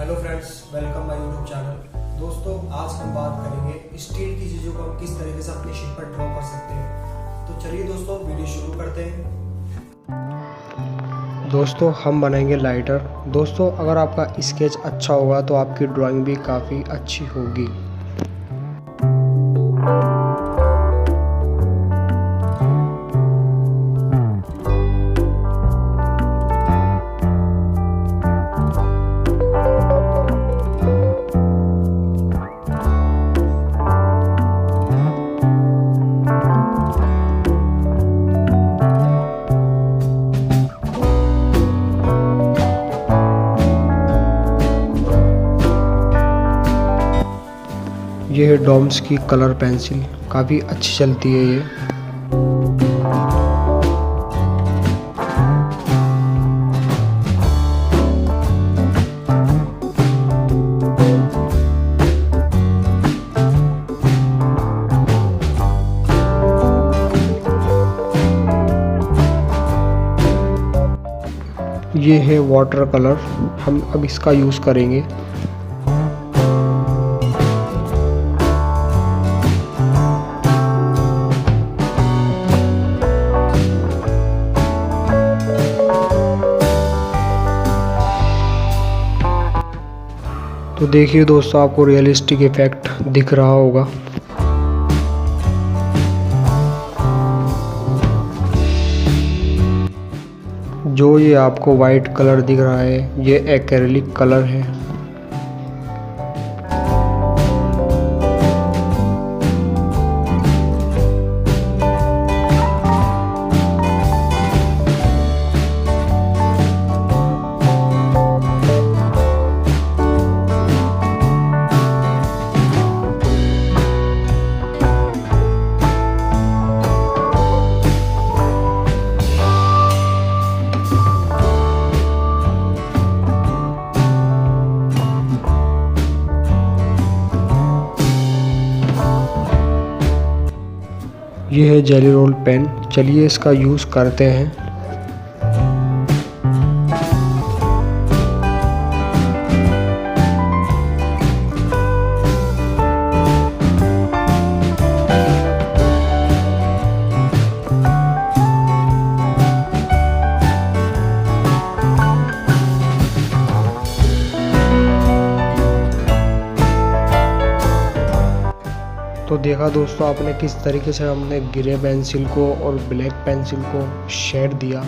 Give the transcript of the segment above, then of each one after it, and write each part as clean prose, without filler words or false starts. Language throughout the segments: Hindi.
Hello friends, welcome my YouTube channel. दोस्तों, आज हम बात करेंगे स्टील की चीज़ों को हम किस तरीके से अपनी शीट पर ड्रॉ कर सकते हैं। तो चलिए दोस्तों, वीडियो शुरू करते हैं। दोस्तों, हम बनाएंगे लाइटर। दोस्तों, अगर आपका स्केच अच्छा होगा तो आपकी ड्राइंग भी काफ़ी अच्छी होगी। ये है डॉम्स की कलर पेंसिल, काफ़ी अच्छी चलती है ये। ये है वाटर कलर, हम अब इसका यूज़ करेंगे। तो देखिए दोस्तों, आपको रियलिस्टिक इफेक्ट दिख रहा होगा। जो ये आपको वाइट कलर दिख रहा है, ये एक्रेलिक कलर है। ये है जेली रोल पेन, चलिए इसका यूज़ करते हैं। तो देखा दोस्तों आपने किस तरीके से हमने ग्रे पेंसिल को और ब्लैक पेंसिल को शेड दिया।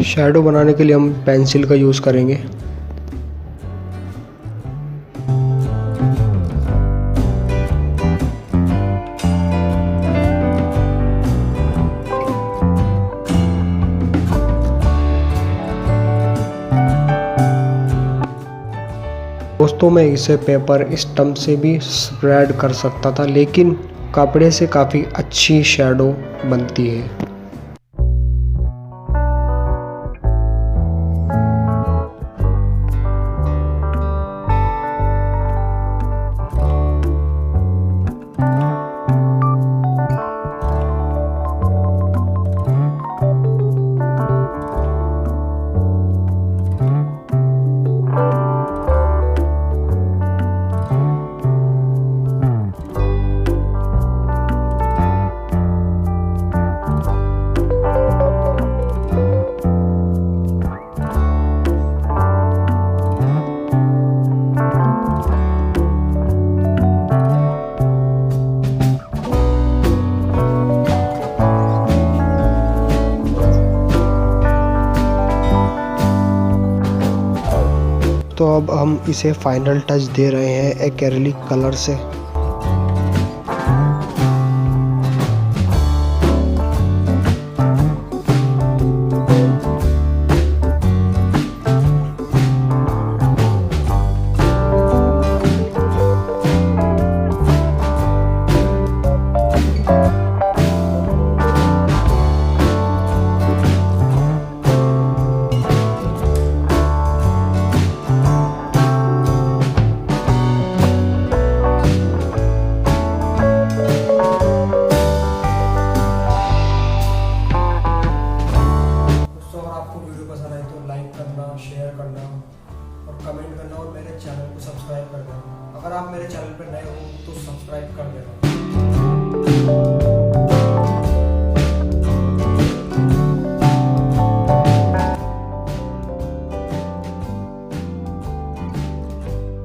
शैडो बनाने के लिए हम पेंसिल का यूज़ करेंगे। दोस्तों मैं इसे पेपर स्टम्प से भी स्प्रेड कर सकता था, लेकिन कपड़े से काफ़ी अच्छी शैडो बनती है। तो अब हम इसे फाइनल टच दे रहे हैं एक्रेलिक कलर से। शेयर करना और कमेंट करना और मेरे चैनल को सब्सक्राइब करना। अगर आप मेरे चैनल पर नए हो तो सब्सक्राइब कर देना।